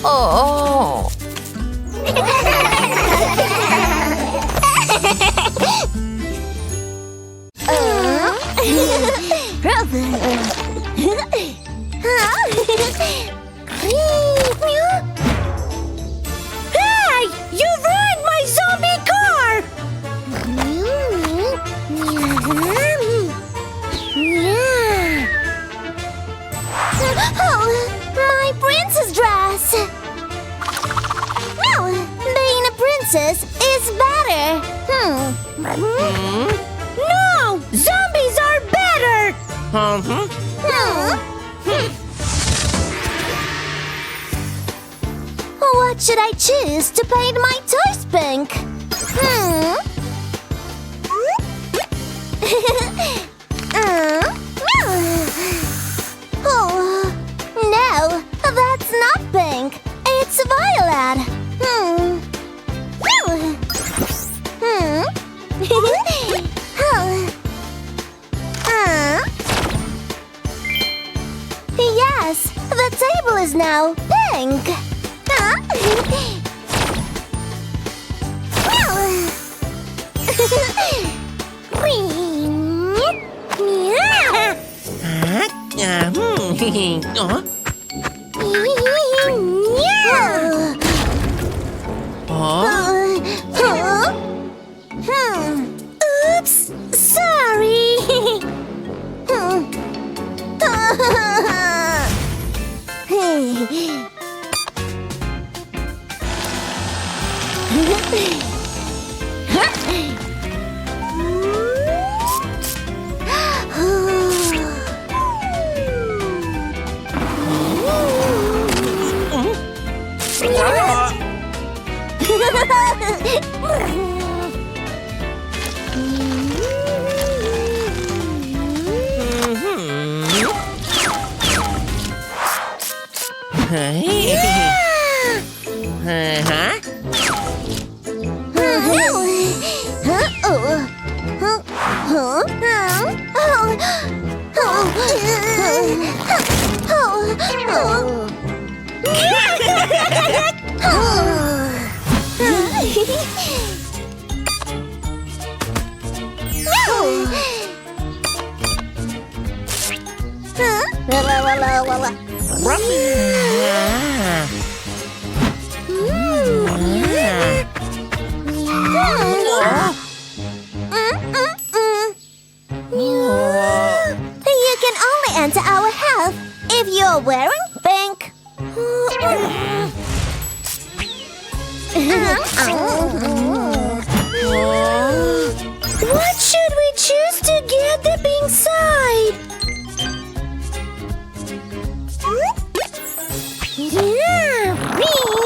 Oh. Hey! You ruined my zombie car! Oh, my princess dress! No, being a princess is better. No! Zombies are better! What should I choose to paint my toys pink? Oh, no, that's not pink. It's violet. Yes, the table is now pink. You can only enter our house if you're wearing pink. What should we choose to get the pink side? Yeah, pink.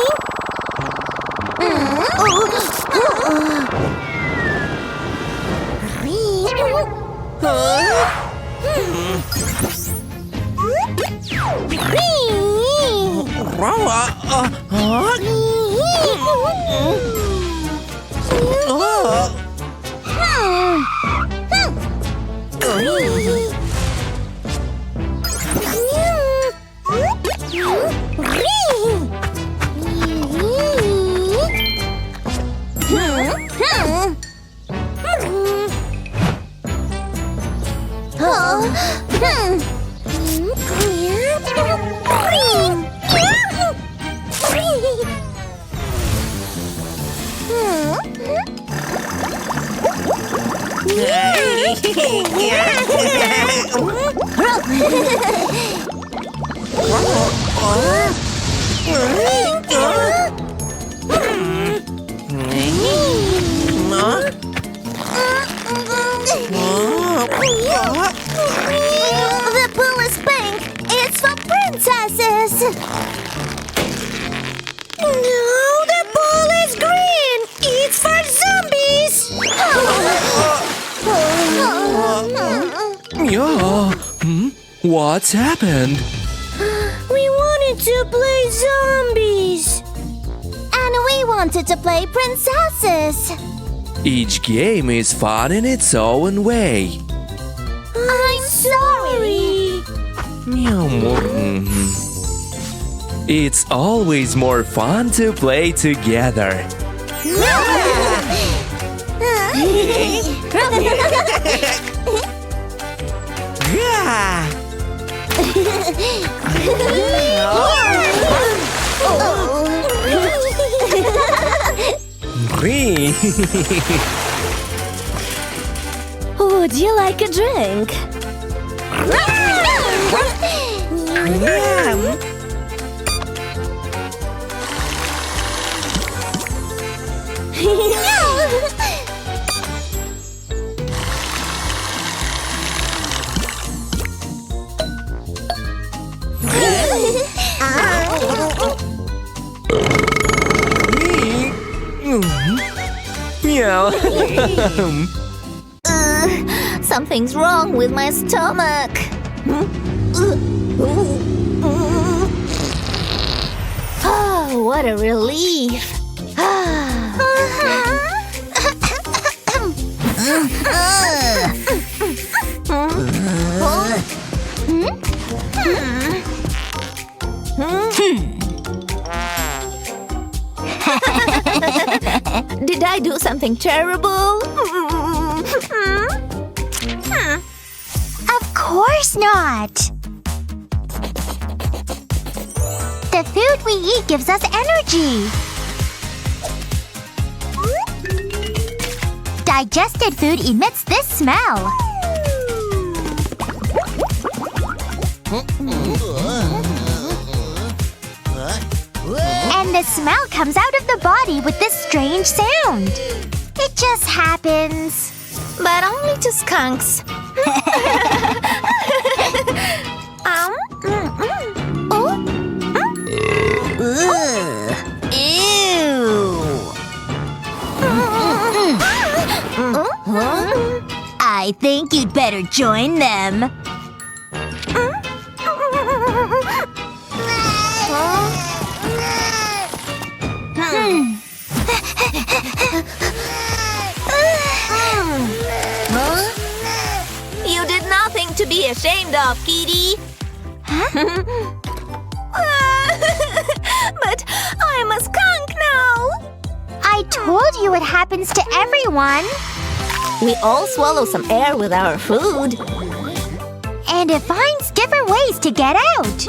The pool is pink. It's for princesses. No, the pool is green. It's for zombies. Yeah. What's happened? We wanted to play zombies. And we wanted to play princesses. Each game is fun in its own way. I'm sorry. It's always more fun to play together. Would you like a drink? Meow. Something's wrong with my stomach. Oh, what a relief. Did I do something terrible? Of course not. The food we eat gives us energy. Digested food emits this smell. And the smell comes out of the body with this strange sound. It just happens. But only to skunks. I think you'd better join them. You did nothing to be ashamed of, Kitty. But I'm a skunk now. I told you it happens to everyone. We all swallow some air with our food. And it finds different ways to get out.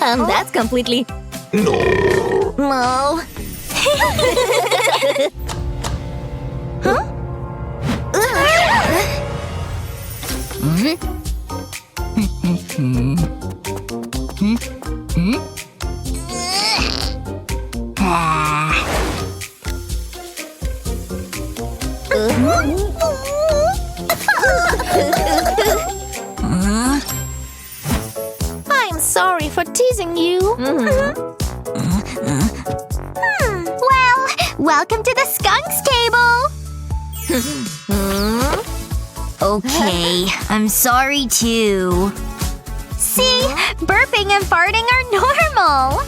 And that's completely… No. I'm sorry for teasing you. Well, welcome to the skunks table. Okay, I'm sorry too. See, burping and farting are normal.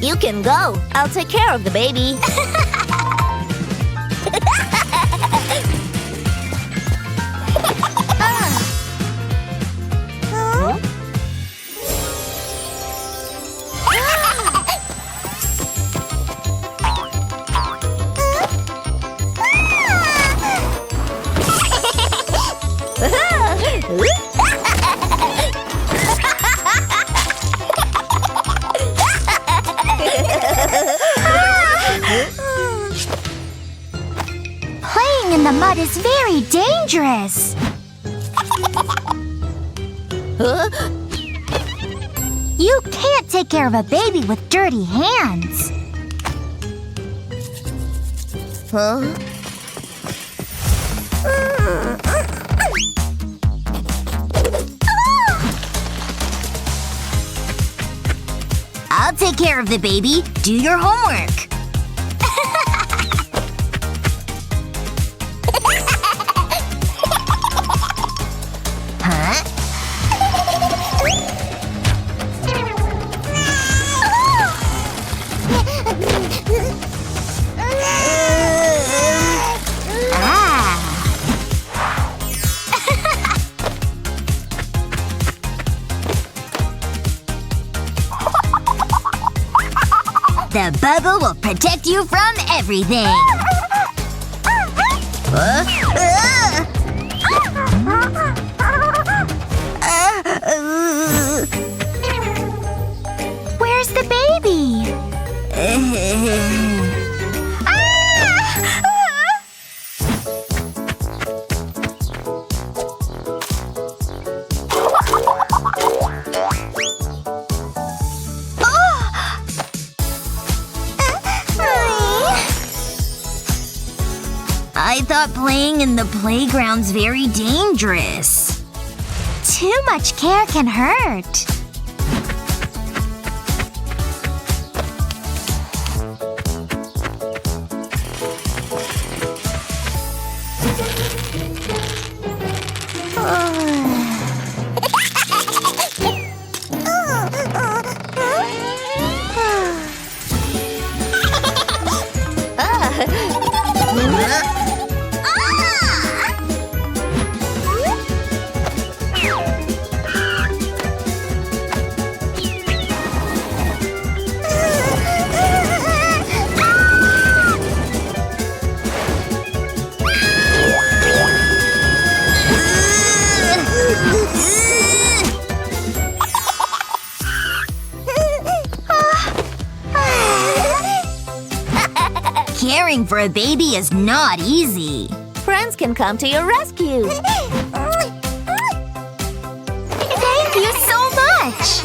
You can go. I'll take care of the baby. is very dangerous. You can't take care of a baby with dirty hands. I'll take care of the baby. Do your homework. Huh? The bubble will protect you from everything. Where's the baby? I thought playing in the playground's very dangerous. Too much care can hurt. Caring for a baby is not easy. Friends can come to your rescue. Thank you so much!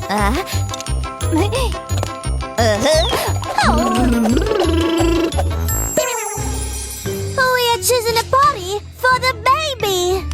We are choosing a potty for the baby.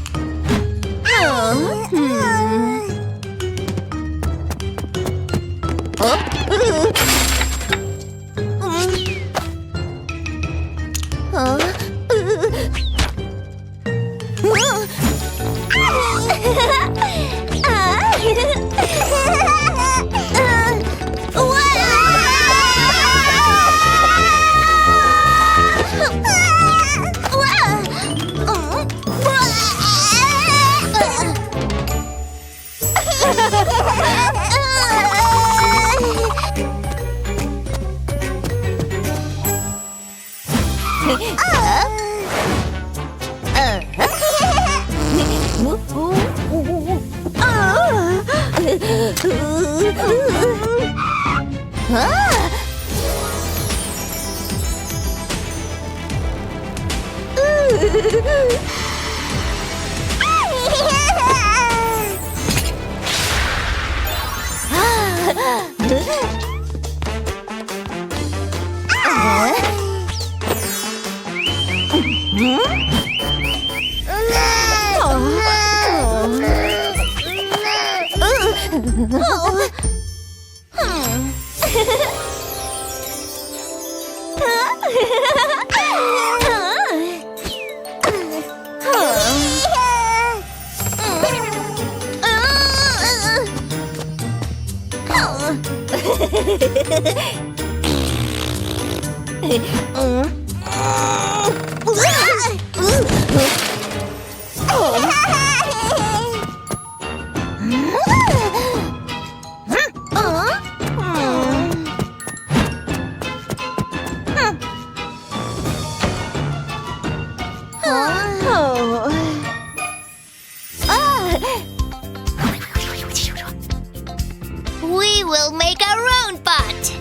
We will make our own pot.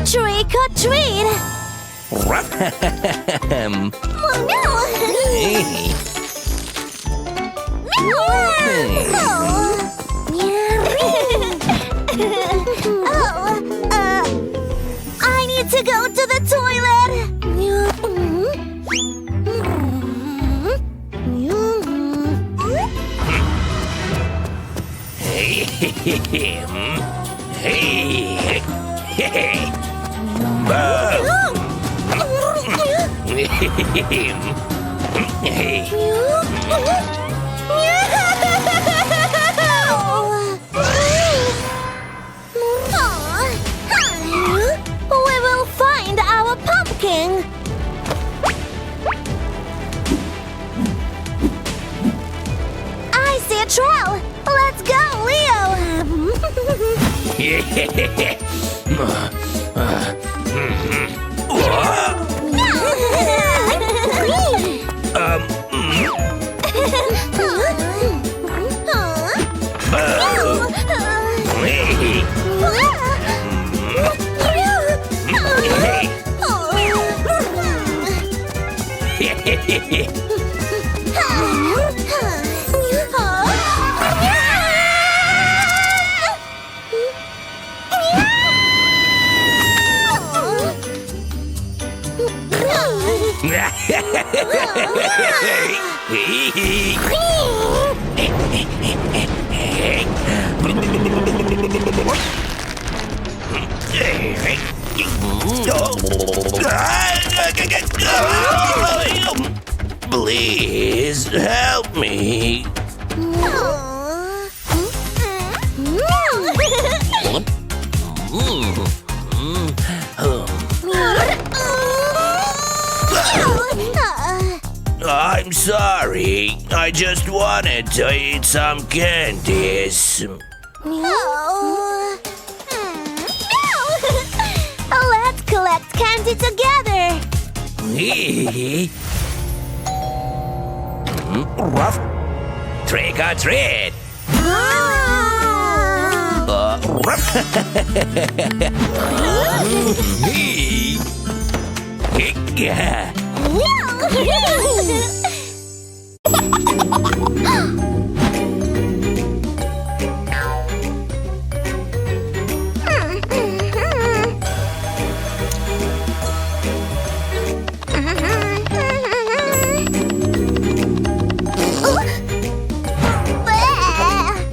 Trick or treat! Oh no! I need to go to the toilet! We will find our pumpkin! I see a trail! Let's go, Leo! Please help me. I'm sorry. I just wanted to eat some candies. Let's collect candy together. Ruff. Trick or treat. Ruff.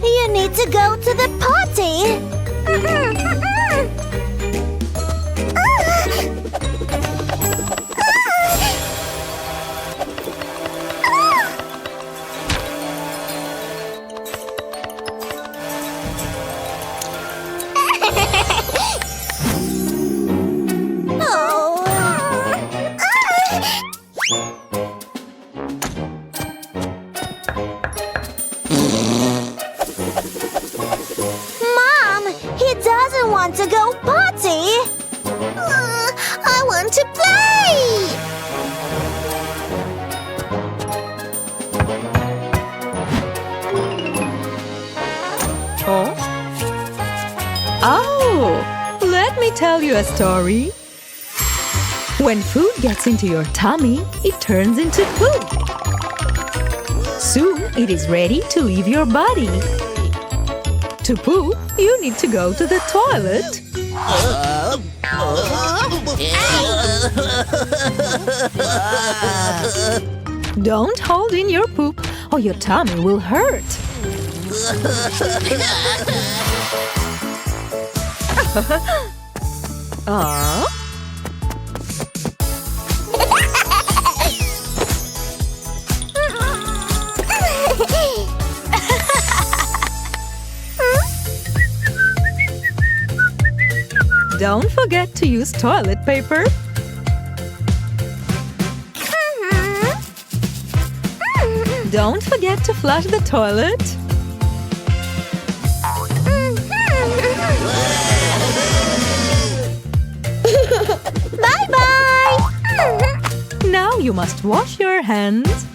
You need to go to the potty. Mom, he doesn't want to go potty. I want to play. Oh, let me tell you a story. When food gets into your tummy, it turns into poop. Soon it is ready to leave your body. To poop, you need to go to the toilet. Don't hold in your poop or your tummy will hurt. Aww. Don't forget to use toilet paper. Don't forget to flush the toilet. Bye-bye. Now you must wash your hands.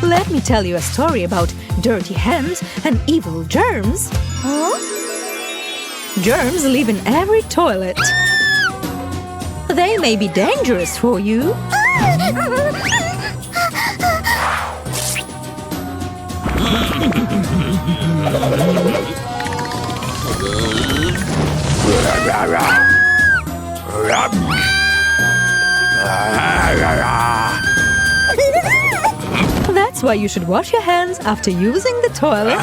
Let me tell you a story about dirty hands and evil germs. Germs live in every toilet. They may be dangerous for you. That's why you should wash your hands after using the toilet.